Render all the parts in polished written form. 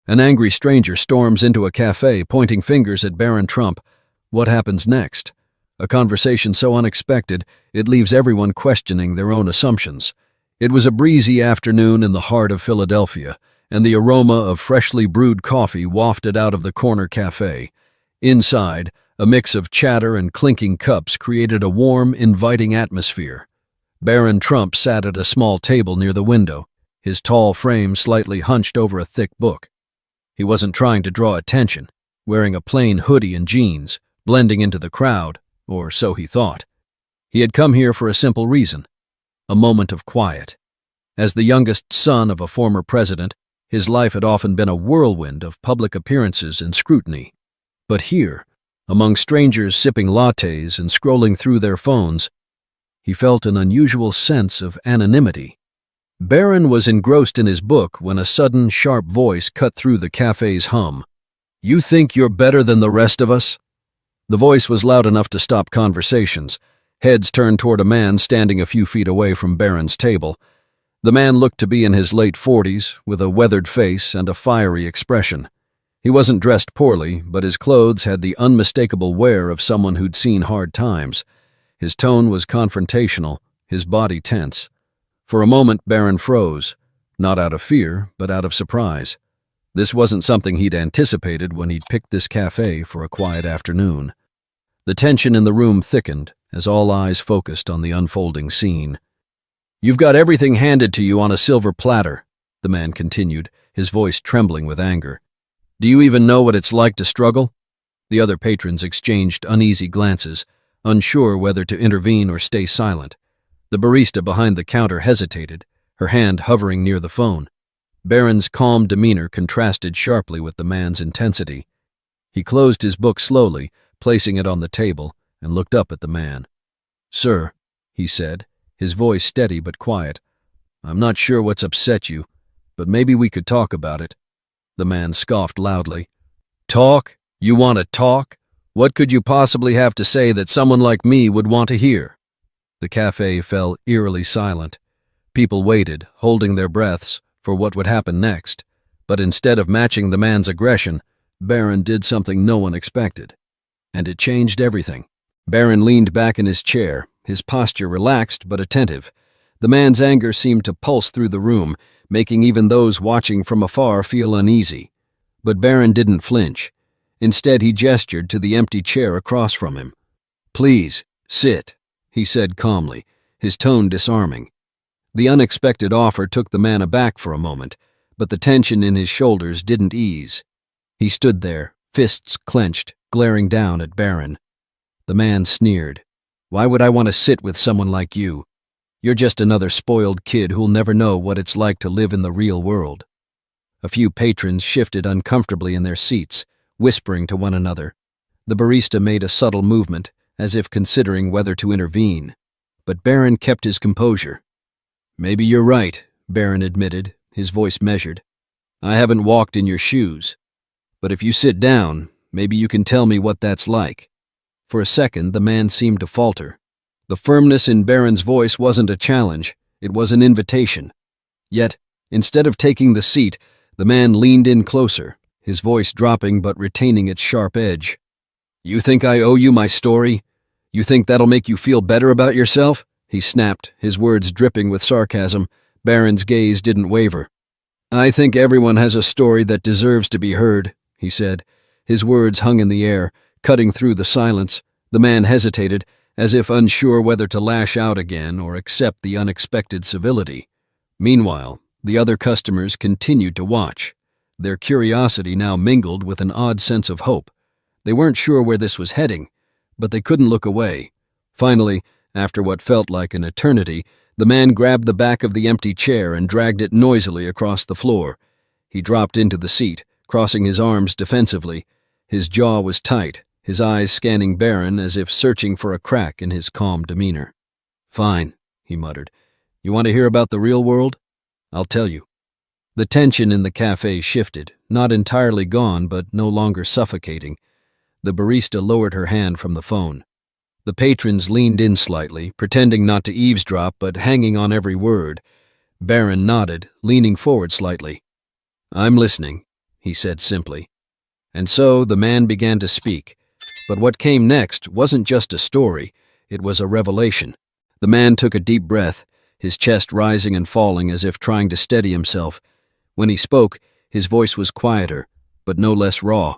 An angry stranger storms into a cafe, pointing fingers at Barron Trump. What happens next? A conversation so unexpected, it leaves everyone questioning their own assumptions. It was a breezy afternoon in the heart of Philadelphia, and the aroma of freshly brewed coffee wafted out of the corner cafe. Inside, a mix of chatter and clinking cups created a warm, inviting atmosphere. Barron Trump sat at a small table near the window, his tall frame slightly hunched over a thick book. He wasn't trying to draw attention, wearing a plain hoodie and jeans, blending into the crowd, or so he thought. He had come here for a simple reason: a moment of quiet. As the youngest son of a former president, his life had often been a whirlwind of public appearances and scrutiny. But here, among strangers sipping lattes and scrolling through their phones, he felt an unusual sense of anonymity. Barron was engrossed in his book when a sudden, sharp voice cut through the cafe's hum. "You think you're better than the rest of us?" The voice was loud enough to stop conversations. Heads turned toward a man standing a few feet away from Barron's table. The man looked to be in his late 40s, with a weathered face and a fiery expression. He wasn't dressed poorly, but his clothes had the unmistakable wear of someone who'd seen hard times. His tone was confrontational, his body tense. For a moment, Barron froze, not out of fear, but out of surprise. This wasn't something he'd anticipated when he'd picked this cafe for a quiet afternoon. The tension in the room thickened as all eyes focused on the unfolding scene. "You've got everything handed to you on a silver platter," the man continued, his voice trembling with anger. "Do you even know what it's like to struggle?" The other patrons exchanged uneasy glances, unsure whether to intervene or stay silent. The barista behind the counter hesitated, her hand hovering near the phone. Barron's calm demeanor contrasted sharply with the man's intensity. He closed his book slowly, placing it on the table, and looked up at the man. "Sir," he said, his voice steady but quiet, "I'm not sure what's upset you, but maybe we could talk about it." The man scoffed loudly. "Talk? You want to talk? What could you possibly have to say that someone like me would want to hear?" The cafe fell eerily silent. People waited, holding their breaths, for what would happen next. But instead of matching the man's aggression, Barron did something no one expected. And it changed everything. Barron leaned back in his chair, his posture relaxed but attentive. The man's anger seemed to pulse through the room, making even those watching from afar feel uneasy. But Barron didn't flinch. Instead, he gestured to the empty chair across from him. "Please, sit," he said calmly, his tone disarming. The unexpected offer took the man aback for a moment, but the tension in his shoulders didn't ease. He stood there, fists clenched, glaring down at Barron. The man sneered. "Why would I want to sit with someone like you? You're just another spoiled kid who'll never know what it's like to live in the real world." A few patrons shifted uncomfortably in their seats, whispering to one another. The barista made a subtle movement, as if considering whether to intervene. But Barron kept his composure. "Maybe you're right," Barron admitted, his voice measured. "I haven't walked in your shoes. But if you sit down, maybe you can tell me what that's like." For a second, the man seemed to falter. The firmness in Barron's voice wasn't a challenge, it was an invitation. Yet, instead of taking the seat, the man leaned in closer, his voice dropping but retaining its sharp edge. "You think I owe you my story? You think that'll make you feel better about yourself?" he snapped, his words dripping with sarcasm. Barron's gaze didn't waver. "I think everyone has a story that deserves to be heard," he said. His words hung in the air, cutting through the silence. The man hesitated, as if unsure whether to lash out again or accept the unexpected civility. Meanwhile, the other customers continued to watch, their curiosity now mingled with an odd sense of hope. They weren't sure where this was heading, but they couldn't look away. Finally, after what felt like an eternity, the man grabbed the back of the empty chair and dragged it noisily across the floor. He dropped into the seat, crossing his arms defensively. His jaw was tight, his eyes scanning Barron as if searching for a crack in his calm demeanor. "Fine," he muttered. "You want to hear about the real world? I'll tell you." The tension in the cafe shifted, not entirely gone, but no longer suffocating. The barista lowered her hand from the phone. The patrons leaned in slightly, pretending not to eavesdrop but hanging on every word. Barron nodded, leaning forward slightly. "I'm listening," he said simply. And so the man began to speak. But what came next wasn't just a story, it was a revelation. The man took a deep breath, his chest rising and falling as if trying to steady himself. When he spoke, his voice was quieter, but no less raw.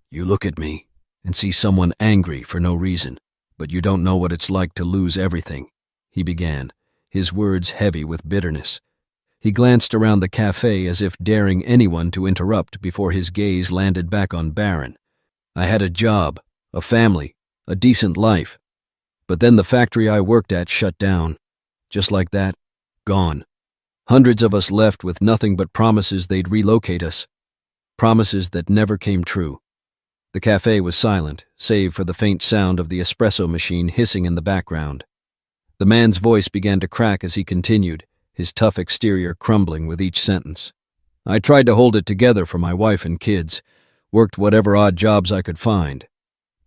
You look at me and see someone angry for no reason, but you don't know what it's like to lose everything, he began, his words heavy with bitterness. He glanced around the cafe as if daring anyone to interrupt before his gaze landed back on Barron. I had a job, a family, a decent life. But then the factory I worked at shut down. Just like that, gone. Hundreds of us left with nothing but promises they'd relocate us. Promises that never came true. The cafe was silent, save for the faint sound of the espresso machine hissing in the background. The man's voice began to crack as he continued, his tough exterior crumbling with each sentence. I tried to hold it together for my wife and kids, worked whatever odd jobs I could find.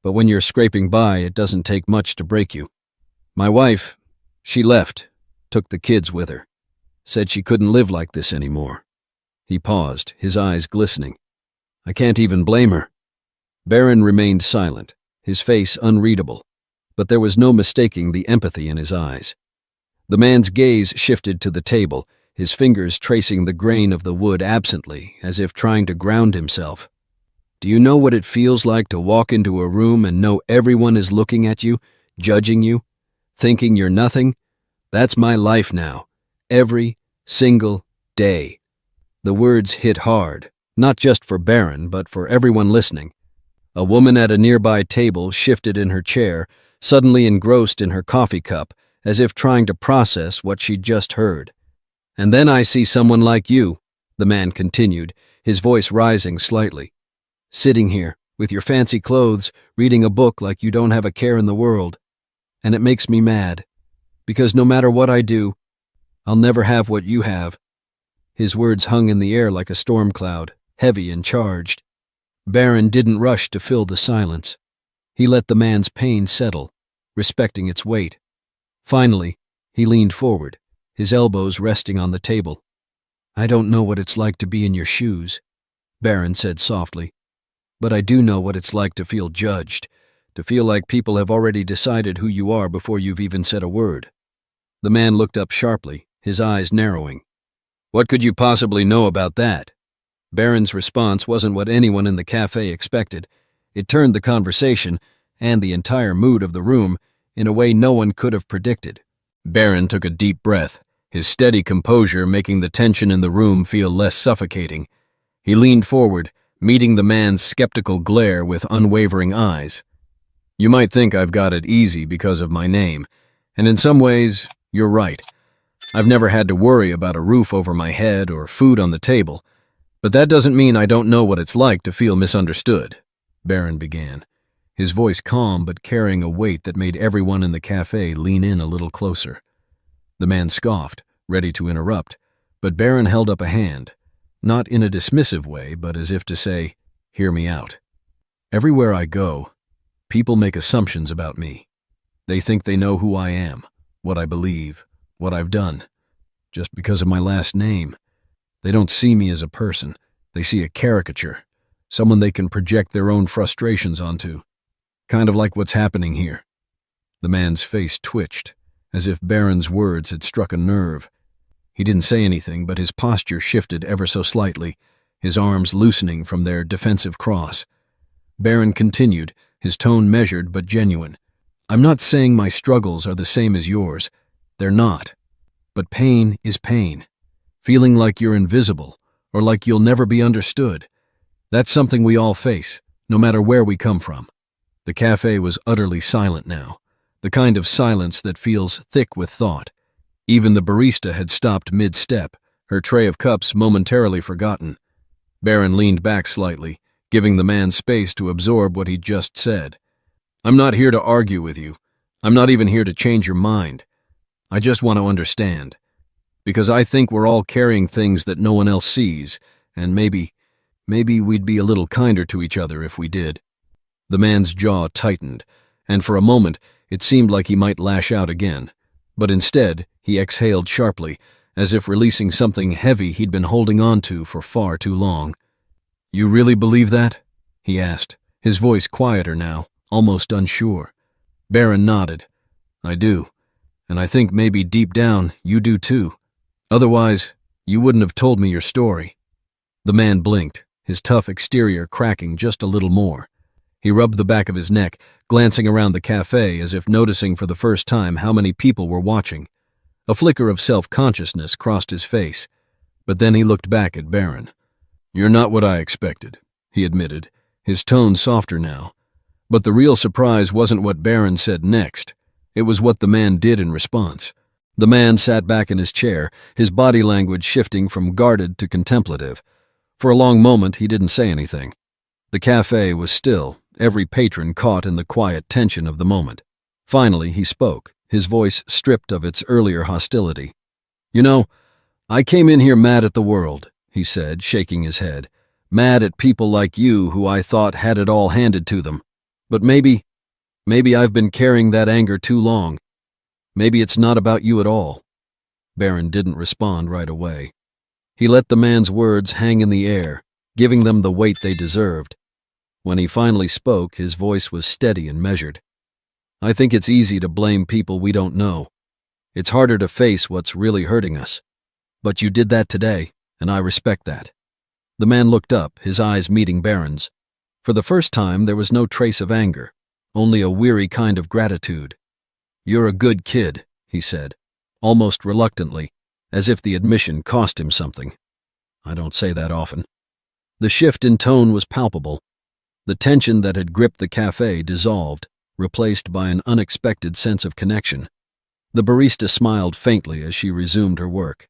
But when you're scraping by, it doesn't take much to break you. My wife, she left, took the kids with her, said she couldn't live like this anymore. He paused, his eyes glistening. I can't even blame her. Barron remained silent, his face unreadable, but there was no mistaking the empathy in his eyes. The man's gaze shifted to the table, his fingers tracing the grain of the wood absently, as if trying to ground himself. Do you know what it feels like to walk into a room and know everyone is looking at you, judging you, thinking you're nothing? That's my life now, every single day. The words hit hard, not just for Barron, but for everyone listening. A woman at a nearby table shifted in her chair, suddenly engrossed in her coffee cup, as if trying to process what she'd just heard. And then I see someone like you, the man continued, his voice rising slightly. Sitting here, with your fancy clothes, reading a book like you don't have a care in the world. And it makes me mad, because no matter what I do, I'll never have what you have. His words hung in the air like a storm cloud, heavy and charged. Barron didn't rush to fill the silence. He let the man's pain settle, respecting its weight. Finally, he leaned forward, his elbows resting on the table. I don't know what it's like to be in your shoes, Barron said softly. But I do know what it's like to feel judged, to feel like people have already decided who you are before you've even said a word. The man looked up sharply, his eyes narrowing. What could you possibly know about that? Barron's response wasn't what anyone in the cafe expected. It turned the conversation, and the entire mood of the room, in a way no one could have predicted. Barron took a deep breath, his steady composure making the tension in the room feel less suffocating. He leaned forward, meeting the man's skeptical glare with unwavering eyes. You might think I've got it easy because of my name, and in some ways, you're right. I've never had to worry about a roof over my head or food on the table, but that doesn't mean I don't know what it's like to feel misunderstood, Barron began, his voice calm but carrying a weight that made everyone in the cafe lean in a little closer. The man scoffed, ready to interrupt, but Barron held up a hand, not in a dismissive way, but as if to say, hear me out. Everywhere I go, people make assumptions about me. They think they know who I am, what I believe, what I've done. Just because of my last name, they don't see me as a person. They see a caricature, someone they can project their own frustrations onto. Kind of like what's happening here. The man's face twitched, as if Barron's words had struck a nerve. He didn't say anything, but his posture shifted ever so slightly, his arms loosening from their defensive cross. Barron continued, his tone measured but genuine. I'm not saying my struggles are the same as yours. They're not. But pain is pain. Feeling like you're invisible, or like you'll never be understood. That's something we all face, no matter where we come from. The cafe was utterly silent now, the kind of silence that feels thick with thought. Even the barista had stopped mid-step, her tray of cups momentarily forgotten. Barron leaned back slightly, giving the man space to absorb what he'd just said. I'm not here to argue with you. I'm not even here to change your mind. I just want to understand. Because I think we're all carrying things that no one else sees, and maybe we'd be a little kinder to each other if we did. The man's jaw tightened, and for a moment it seemed like he might lash out again. But instead, he exhaled sharply, as if releasing something heavy he'd been holding on to for far too long. You really believe that? He asked, his voice quieter now, almost unsure. Barron nodded. I do, and I think maybe deep down you do too. Otherwise, you wouldn't have told me your story. The man blinked, his tough exterior cracking just a little more. He rubbed the back of his neck, glancing around the cafe as if noticing for the first time how many people were watching. A flicker of self-consciousness crossed his face, but then he looked back at Barron. You're not what I expected, he admitted, his tone softer now. But the real surprise wasn't what Barron said next. It was what the man did in response. The man sat back in his chair, his body language shifting from guarded to contemplative. For a long moment, he didn't say anything. The cafe was still, every patron caught in the quiet tension of the moment. Finally, he spoke, his voice stripped of its earlier hostility. You know, I came in here mad at the world, he said, shaking his head. Mad at people like you who I thought had it all handed to them. But maybe I've been carrying that anger too long. Maybe it's not about you at all. Barron didn't respond right away. He let the man's words hang in the air, giving them the weight they deserved. When he finally spoke, his voice was steady and measured. I think it's easy to blame people we don't know. It's harder to face what's really hurting us. But you did that today, and I respect that. The man looked up, his eyes meeting Barron's. For the first time, there was no trace of anger, only a weary kind of gratitude. You're a good kid, he said, almost reluctantly, as if the admission cost him something. I don't say that often. The shift in tone was palpable. The tension that had gripped the cafe dissolved, replaced by an unexpected sense of connection. The barista smiled faintly as she resumed her work.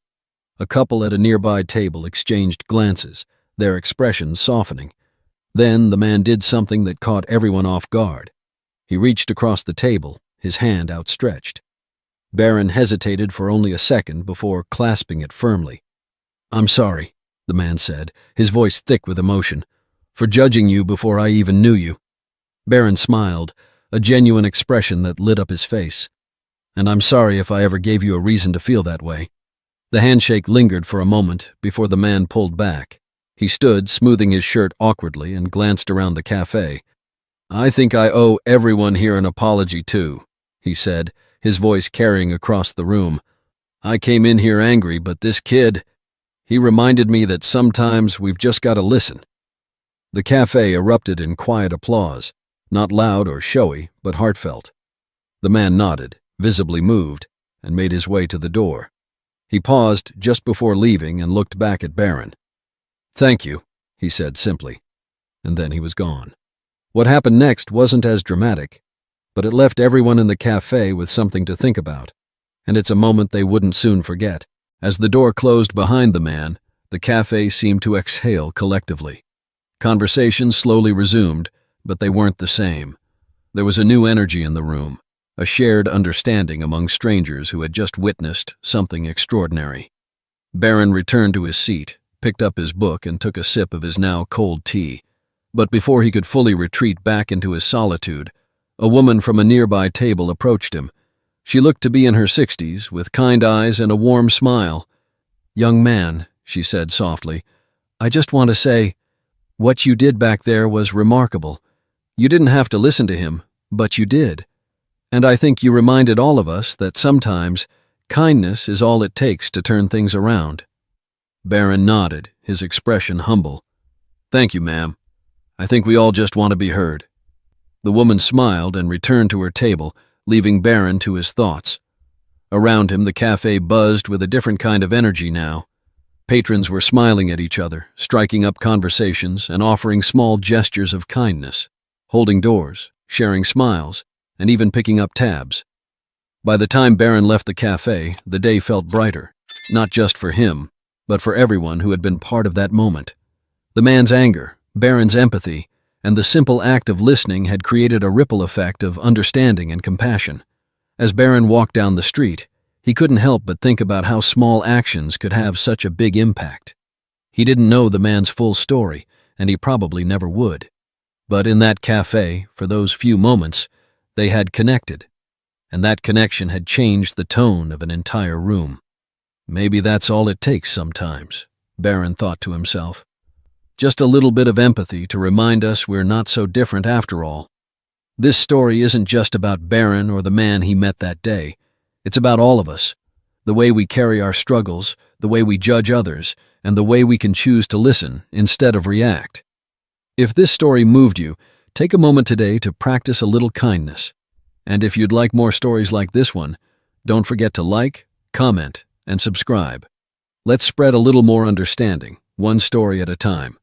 A couple at a nearby table exchanged glances, their expressions softening. Then the man did something that caught everyone off guard. He reached across the table, his hand outstretched. Barron hesitated for only a second before clasping it firmly. I'm sorry, the man said, his voice thick with emotion, for judging you before I even knew you. Barron smiled, a genuine expression that lit up his face. And I'm sorry if I ever gave you a reason to feel that way. The handshake lingered for a moment before the man pulled back. He stood, smoothing his shirt awkwardly, and glanced around the cafe. I think I owe everyone here an apology too, he said, his voice carrying across the room. I came in here angry, but this kid, he reminded me that sometimes we've just got to listen. The cafe erupted in quiet applause, not loud or showy, but heartfelt. The man nodded, visibly moved, and made his way to the door. He paused just before leaving and looked back at Barron. Thank you, he said simply, and then he was gone. What happened next wasn't as dramatic, but it left everyone in the cafe with something to think about, and it's a moment they wouldn't soon forget. As the door closed behind the man, the cafe seemed to exhale collectively. Conversations slowly resumed, but they weren't the same. There was a new energy in the room, a shared understanding among strangers who had just witnessed something extraordinary. Barron returned to his seat, picked up his book, and took a sip of his now cold tea. But before he could fully retreat back into his solitude, a woman from a nearby table approached him. She looked to be in her 60s, with kind eyes and a warm smile. Young man, she said softly, I just want to say, what you did back there was remarkable. You didn't have to listen to him, but you did. And I think you reminded all of us that sometimes kindness is all it takes to turn things around. Barron nodded, his expression humble. Thank you, ma'am. I think we all just want to be heard. The woman smiled and returned to her table, leaving Barron to his thoughts. Around him, the cafe buzzed with a different kind of energy now. Patrons were smiling at each other, striking up conversations, and offering small gestures of kindness, holding doors, sharing smiles, and even picking up tabs. By the time Barron left the cafe, the day felt brighter, not just for him, but for everyone who had been part of that moment. The man's anger, Barron's empathy, and the simple act of listening had created a ripple effect of understanding and compassion. As Barron walked down the street, he couldn't help but think about how small actions could have such a big impact. He didn't know the man's full story, and he probably never would. But in that cafe, for those few moments, they had connected, and that connection had changed the tone of an entire room. Maybe that's all it takes sometimes, Barron thought to himself. Just a little bit of empathy to remind us we're not so different after all. This story isn't just about Barron or the man he met that day. It's about all of us. The way we carry our struggles, the way we judge others, and the way we can choose to listen instead of react. If this story moved you, take a moment today to practice a little kindness. And if you'd like more stories like this one, don't forget to like, comment, and subscribe. Let's spread a little more understanding, one story at a time.